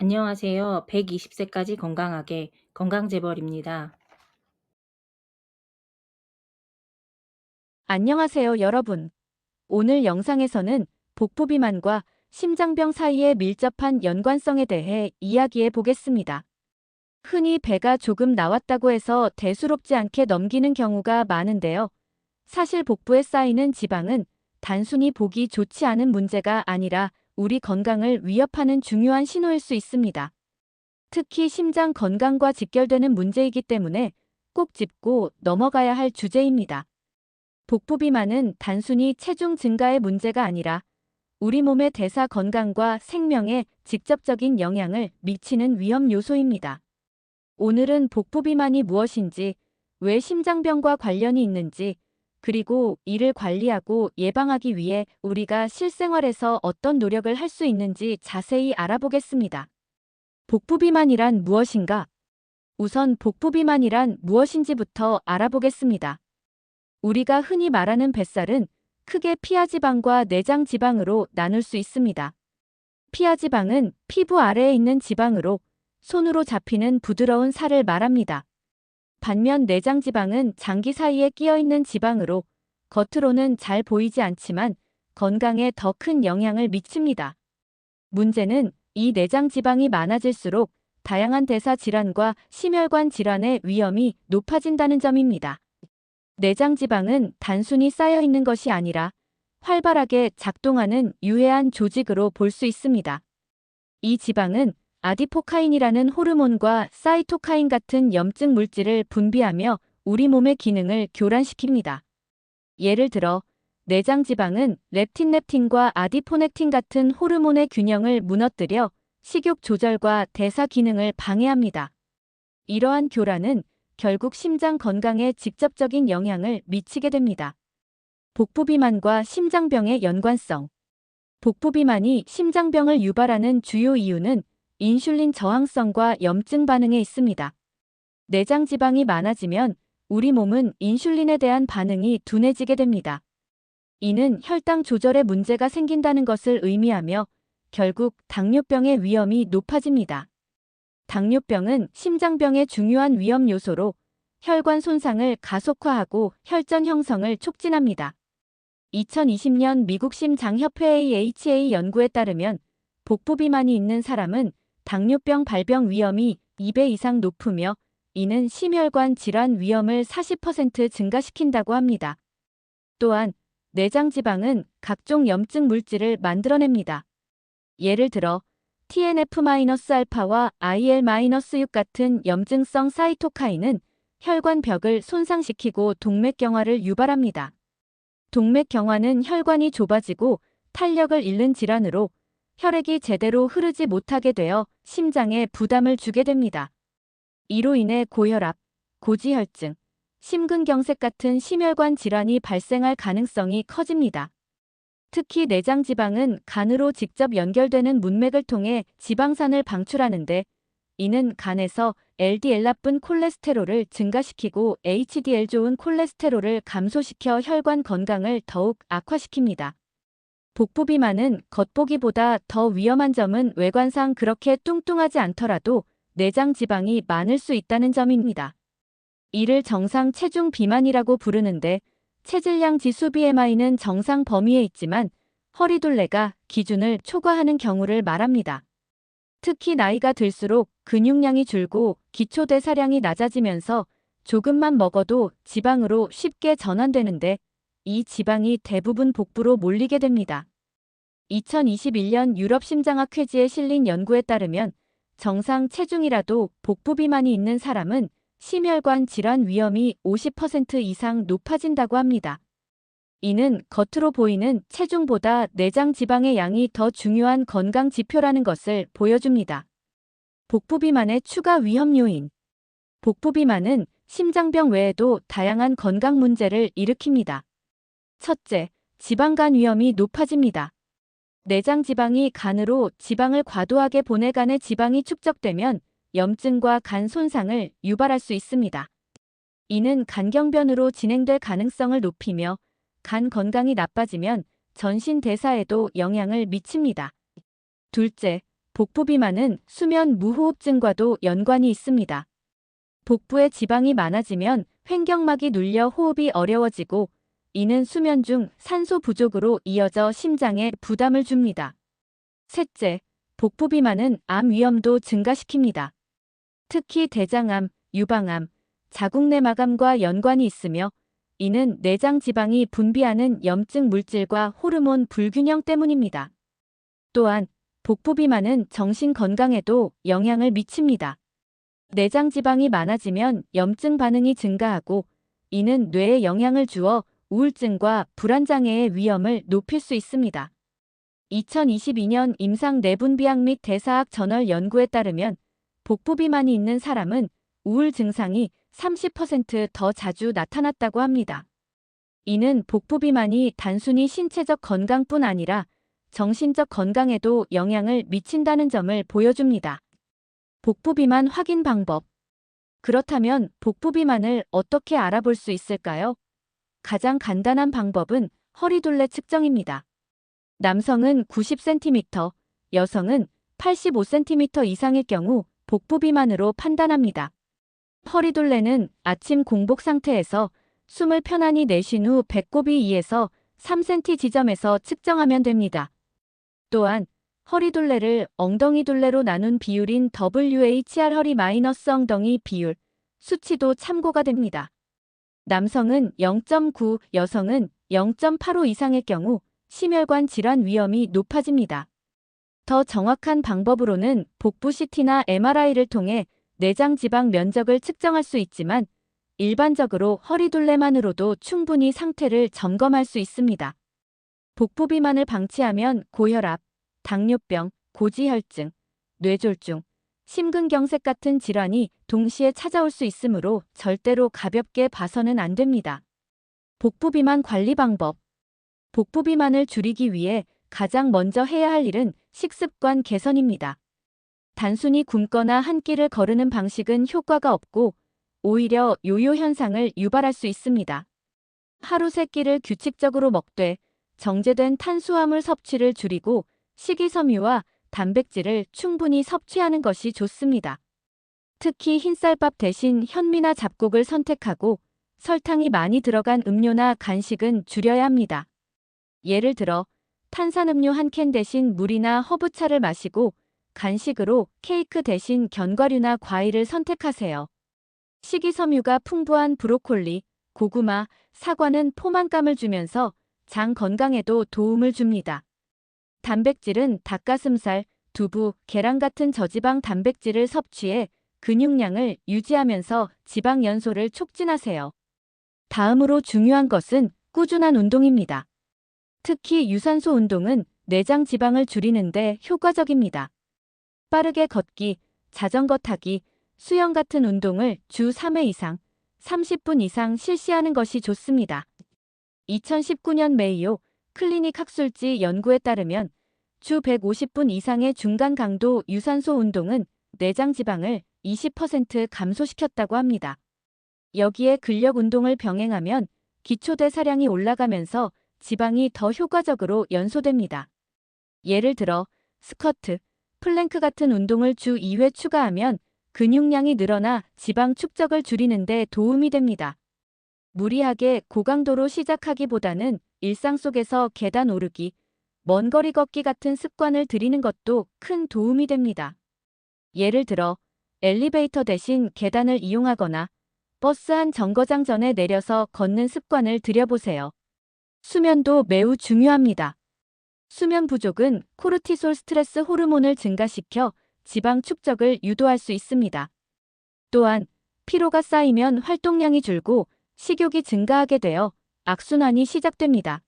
안녕하세요. 120세까지 건강하게 건강재벌입니다. 안녕하세요, 여러분. 오늘 영상에서는 복부 비만과 심장병 사이의 밀접한 연관성에 대해 이야기해 보겠습니다. 흔히 배가 조금 나왔다고 해서 대수롭지 않게 넘기는 경우가 많은데요. 사실 복부에 쌓이는 지방은 단순히 보기 좋지 않은 문제가 아니라 우리 건강을 위협하는 중요한 신호일 수 있습니다. 특히 심장 건강과 직결되는 문제이기 때문에 꼭 짚고 넘어가야 할 주제입니다. 복부 비만은 단순히 체중 증가의 문제가 아니라 우리 몸의 대사 건강과 생명에 직접적인 영향을 미치는 위험 요소입니다. 오늘은 복부 비만이 무엇인지, 왜 심장병과 관련이 있는지, 그리고 이를 관리하고 예방하기 위해 우리가 실생활에서 어떤 노력을 할 수 있는지 자세히 알아보겠습니다. 복부 비만이란 무엇인가? 우선 복부 비만이란 무엇인지부터 알아보겠습니다. 우리가 흔히 말하는 뱃살은 크게 피하지방과 내장지방으로 나눌 수 있습니다. 피하지방은 피부 아래에 있는 지방으로 손으로 잡히는 부드러운 살을 말합니다. 반면 내장지방은 장기 사이에 끼어 있는 지방으로 겉으로는 잘 보이지 않지만 건강에 더 큰 영향을 미칩니다. 문제는 이 내장지방이 많아질수록 다양한 대사 질환과 심혈관 질환의 위험이 높아진다는 점입니다. 내장지방은 단순히 쌓여 있는 것이 아니라 활발하게 작동하는 유해한 조직으로 볼 수 있습니다. 이 지방은 아디포카인이라는 호르몬과 사이토카인 같은 염증 물질을 분비하며 우리 몸의 기능을 교란시킵니다. 예를 들어 내장지방은 렙틴과 아디포넥틴 같은 호르몬의 균형을 무너뜨려 식욕 조절과 대사 기능을 방해합니다. 이러한 교란은 결국 심장 건강에 직접적인 영향을 미치게 됩니다. 복부 비만과 심장병의 연관성. 복부 비만이 심장병을 유발하는 주요 이유는 인슐린 저항성과 염증 반응에 있습니다. 내장 지방이 많아지면 우리 몸은 인슐린에 대한 반응이 둔해지게 됩니다. 이는 혈당 조절에 문제가 생긴다는 것을 의미하며 결국 당뇨병의 위험이 높아집니다. 당뇨병은 심장병의 중요한 위험 요소로 혈관 손상을 가속화하고 혈전 형성을 촉진합니다. 2020년 미국 심장협회의 AHA 연구에 따르면 복부 비만이 있는 사람은 당뇨병 발병 위험이 2배 이상 높으며 이는 심혈관 질환 위험을 40% 증가시킨다고 합니다. 또한 내장지방은 각종 염증 물질을 만들어냅니다. 예를 들어 TNF-알파와 IL-6 같은 염증성 사이토카인은 혈관벽을 손상시키고 동맥경화를 유발합니다. 동맥경화는 혈관이 좁아지고 탄력을 잃는 질환으로 혈액이 제대로 흐르지 못하게 되어 심장에 부담을 주게 됩니다. 이로 인해 고혈압, 고지혈증, 심근경색 같은 심혈관 질환이 발생할 가능성이 커집니다. 특히 내장지방은 간으로 직접 연결되는 문맥을 통해 지방산을 방출하는데 이는 간에서 LDL 나쁜 콜레스테롤을 증가시키고 HDL 좋은 콜레스테롤을 감소시켜 혈관 건강을 더욱 악화시킵니다. 복부 비만은 겉보기보다 더 위험한 점은 외관상 그렇게 뚱뚱하지 않더라도 내장 지방이 많을 수 있다는 점입니다. 이를 정상 체중 비만이라고 부르는데 체질량 지수 BMI는 정상 범위에 있지만 허리둘레가 기준을 초과하는 경우를 말합니다. 특히 나이가 들수록 근육량이 줄고 기초대사량이 낮아지면서 조금만 먹어도 지방으로 쉽게 전환되는데 이 지방이 대부분 복부로 몰리게 됩니다. 2021년 유럽심장학회지에 실린 연구에 따르면 정상 체중이라도 복부 비만이 있는 사람은 심혈관 질환 위험이 50% 이상 높아진다고 합니다. 이는 겉으로 보이는 체중보다 내장 지방의 양이 더 중요한 건강 지표라는 것을 보여줍니다. 복부 비만의 추가 위험 요인. 복부 비만은 심장병 외에도 다양한 건강 문제를 일으킵니다. 첫째, 지방간 위험이 높아집니다. 내장 지방이 간으로 지방을 과도하게 보내 간에 지방이 축적되면 염증과 간 손상을 유발할 수 있습니다. 이는 간경변으로 진행될 가능성을 높이며 간 건강이 나빠지면 전신 대사에도 영향을 미칩니다. 둘째, 복부 비만은 수면 무호흡증과도 연관이 있습니다. 복부에 지방이 많아지면 횡격막이 눌려 호흡이 어려워지고 이는 수면 중 산소 부족으로 이어져 심장에 부담을 줍니다. 셋째, 복부 비만은 암 위험도 증가시킵니다. 특히 대장암, 유방암, 자궁내막암과 연관이 있으며 이는 내장 지방이 분비하는 염증 물질과 호르몬 불균형 때문입니다. 또한 복부 비만은 정신 건강에도 영향을 미칩니다. 내장 지방이 많아지면 염증 반응이 증가하고 이는 뇌에 영향을 주어 우울증과 불안장애의 위험을 높일 수 있습니다. 2022년 임상 내분비학 및 대사학 저널 연구에 따르면 복부 비만이 있는 사람은 우울 증상이 30% 더 자주 나타났다고 합니다. 이는 복부 비만이 단순히 신체적 건강뿐 아니라 정신적 건강에도 영향을 미친다는 점을 보여줍니다. 복부 비만 확인 방법. 그렇다면 복부 비만을 어떻게 알아볼 수 있을까요? 가장 간단한 방법은 허리둘레 측정입니다. 남성은 90cm, 여성은 85cm 이상일 경우 복부 비만으로 판단합니다. 허리둘레는 아침 공복 상태에서 숨을 편안히 내쉰 후 배꼽이 2에서 3cm 지점에서 측정하면 됩니다. 또한 허리둘레를 엉덩이 둘레로 나눈 비율인 WHR 허리 마이너스 엉덩이 비율, 수치도 참고가 됩니다. 남성은 0.9, 여성은 0.85 이상일 경우 심혈관 질환 위험이 높아집니다. 더 정확한 방법으로는 복부 CT나 MRI를 통해 내장 지방 면적을 측정할 수 있지만 일반적으로 허리둘레만으로도 충분히 상태를 점검할 수 있습니다. 복부 비만을 방치하면 고혈압, 당뇨병, 고지혈증, 뇌졸중, 심근경색 같은 질환이 동시에 찾아올 수 있으므로 절대로 가볍게 봐서는 안 됩니다. 복부 비만 관리 방법. 복부 비만을 줄이기 위해 가장 먼저 해야 할 일은 식습관 개선입니다. 단순히 굶거나 한 끼를 거르는 방식은 효과가 없고 오히려 요요 현상을 유발할 수 있습니다. 하루 3끼를 규칙적으로 먹되 정제된 탄수화물 섭취를 줄이고 식이섬유와 단백질을 충분히 섭취하는 것이 좋습니다. 특히 흰쌀밥 대신 현미나 잡곡을 선택하고 설탕이 많이 들어간 음료나 간식은 줄여야 합니다. 예를 들어 탄산음료 한 캔 대신 물이나 허브차를 마시고 간식으로 케이크 대신 견과류나 과일을 선택하세요. 식이섬유가 풍부한 브로콜리, 고구마, 사과는 포만감을 주면서 장 건강에도 도움을 줍니다. 단백질은 닭가슴살, 두부, 계란 같은 저지방 단백질을 섭취해 근육량을 유지하면서 지방 연소를 촉진하세요. 다음으로 중요한 것은 꾸준한 운동입니다. 특히 유산소 운동은 내장 지방을 줄이는데 효과적입니다. 빠르게 걷기, 자전거 타기, 수영 같은 운동을 주 3회 이상, 30분 이상 실시하는 것이 좋습니다. 2019년 메이오 클리닉 학술지 연구에 따르면 주 150분 이상의 중간 강도 유산소 운동은 내장 지방을 20% 감소시켰다고 합니다. 여기에 근력 운동을 병행하면 기초대사량이 올라가면서 지방이 더 효과적으로 연소됩니다. 예를 들어 스쿼트, 플랭크 같은 운동을 주 2회 추가하면 근육량이 늘어나 지방 축적을 줄이는 데 도움이 됩니다. 무리하게 고강도로 시작하기보다는 일상 속에서 계단 오르기, 먼 거리 걷기 같은 습관을 들이는 것도 큰 도움이 됩니다. 예를 들어 엘리베이터 대신 계단을 이용하거나 버스 한 정거장 전에 내려서 걷는 습관을 들여보세요. 수면도 매우 중요합니다. 수면 부족은 코르티솔 스트레스 호르몬을 증가시켜 지방 축적을 유도할 수 있습니다. 또한 피로가 쌓이면 활동량이 줄고 식욕이 증가하게 되어 악순환이 시작됩니다.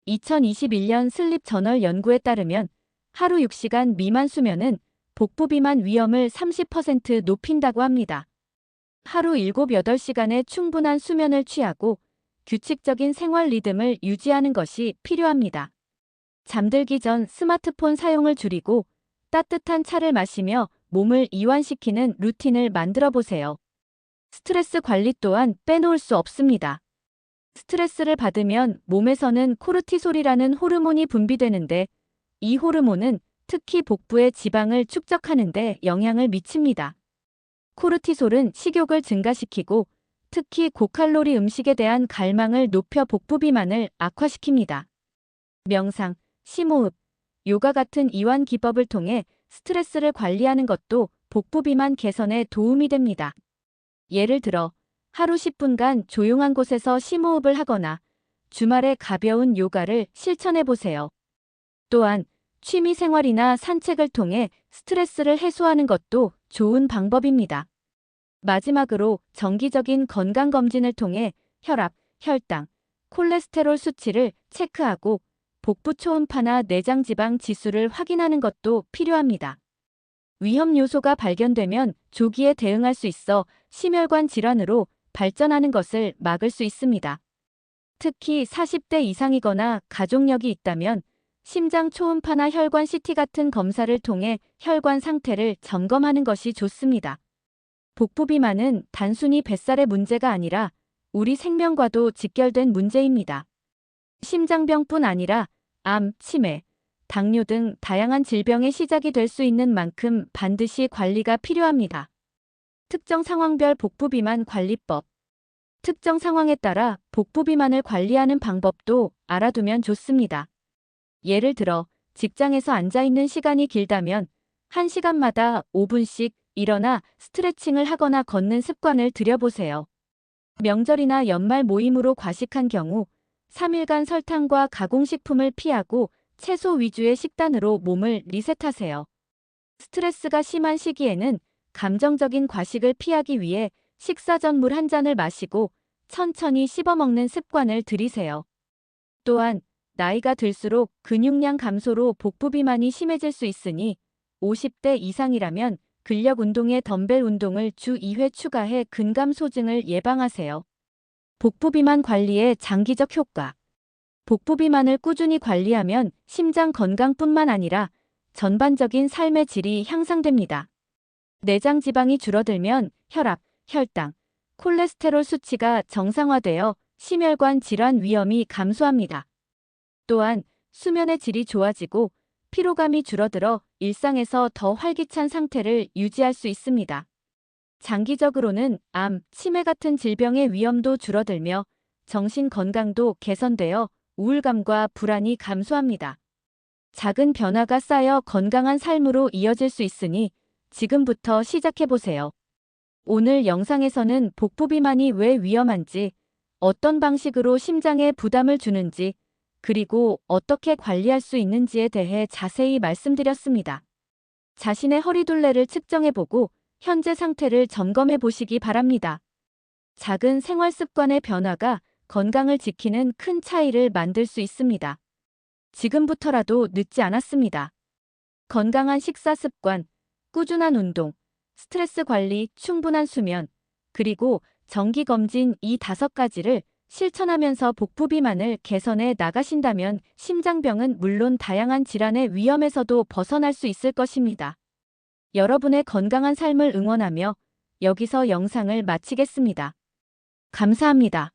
2021년 슬립 저널 연구에 따르면 하루 6시간 미만 수면은 복부 비만 위험을 30% 높인다고 합니다. 하루 7, 8시간의 충분한 수면을 취하고 규칙적인 생활 리듬을 유지하는 것이 필요합니다. 잠들기 전 스마트폰 사용을 줄이고 따뜻한 차를 마시며 몸을 이완시키는 루틴을 만들어 보세요. 스트레스 관리 또한 빼놓을 수 없습니다. 스트레스를 받으면 몸에서는 코르티솔이라는 호르몬이 분비되는데 이 호르몬은 특히 복부의 지방을 축적하는 데 영향을 미칩니다. 코르티솔은 식욕을 증가시키고 특히 고칼로리 음식에 대한 갈망을 높여 복부 비만을 악화시킵니다. 명상, 심호흡, 요가 같은 이완 기법을 통해 스트레스를 관리하는 것도 복부 비만 개선에 도움이 됩니다. 예를 들어 하루 10분간 조용한 곳에서 심호흡을 하거나 주말에 가벼운 요가를 실천해 보세요. 또한 취미 생활이나 산책을 통해 스트레스를 해소하는 것도 좋은 방법입니다. 마지막으로 정기적인 건강검진을 통해 혈압, 혈당, 콜레스테롤 수치를 체크하고 복부 초음파나 내장지방 지수를 확인하는 것도 필요합니다. 위험 요소가 발견되면 조기에 대응할 수 있어 심혈관 질환으로 발전하는 것을 막을 수 있습니다. 특히 40대 이상이거나 가족력이 있다면 심장 초음파나 혈관 CT 같은 검사를 통해 혈관 상태를 점검하는 것이 좋습니다. 복부 비만은 단순히 뱃살의 문제가 아니라 우리 생명과도 직결된 문제입니다. 심장병뿐 아니라 암, 치매, 당뇨 등 다양한 질병의 시작이 될 수 있는 만큼 반드시 관리가 필요합니다. 특정 상황별 복부 비만 관리법. 특정 상황에 따라 복부 비만을 관리하는 방법도 알아두면 좋습니다. 예를 들어 직장에서 앉아 있는 시간이 길다면 1시간마다 5분씩 일어나 스트레칭을 하거나 걷는 습관을 들여보세요. 명절이나 연말 모임으로 과식한 경우 3일간 설탕과 가공식품을 피하고 채소 위주의 식단으로 몸을 리셋하세요. 스트레스가 심한 시기에는 감정적인 과식을 피하기 위해 식사 전 물 한 잔을 마시고 천천히 씹어먹는 습관을 들이세요. 또한 나이가 들수록 근육량 감소로 복부 비만이 심해질 수 있으니 50대 이상이라면 근력 운동에 덤벨 운동을 주 2회 추가해 근감 소증을 예방하세요. 복부 비만 관리의 장기적 효과. 복부 비만을 꾸준히 관리하면 심장 건강뿐만 아니라 전반적인 삶의 질이 향상됩니다. 내장 지방이 줄어들면 혈압, 혈당, 콜레스테롤 수치가 정상화되어 심혈관 질환 위험이 감소합니다. 또한 수면의 질이 좋아지고 피로감이 줄어들어 일상에서 더 활기찬 상태를 유지할 수 있습니다. 장기적으로는 암, 치매 같은 질병의 위험도 줄어들며 정신 건강도 개선되어 우울감과 불안이 감소합니다. 작은 변화가 쌓여 건강한 삶으로 이어질 수 있으니 지금부터 시작해보세요. 오늘 영상에서는 복부 비만이 왜 위험한지, 어떤 방식으로 심장에 부담을 주는지, 그리고 어떻게 관리할 수 있는지에 대해 자세히 말씀드렸습니다. 자신의 허리둘레를 측정해보고 현재 상태를 점검해 보시기 바랍니다. 작은 생활 습관의 변화가 건강을 지키는 큰 차이를 만들 수 있습니다. 지금부터라도 늦지 않았습니다. 건강한 식사 습관, 꾸준한 운동, 스트레스 관리, 충분한 수면, 그리고 정기 검진 이 5가지를 실천하면서 복부 비만을 개선해 나가신다면 심장병은 물론 다양한 질환의 위험에서도 벗어날 수 있을 것입니다. 여러분의 건강한 삶을 응원하며 여기서 영상을 마치겠습니다. 감사합니다.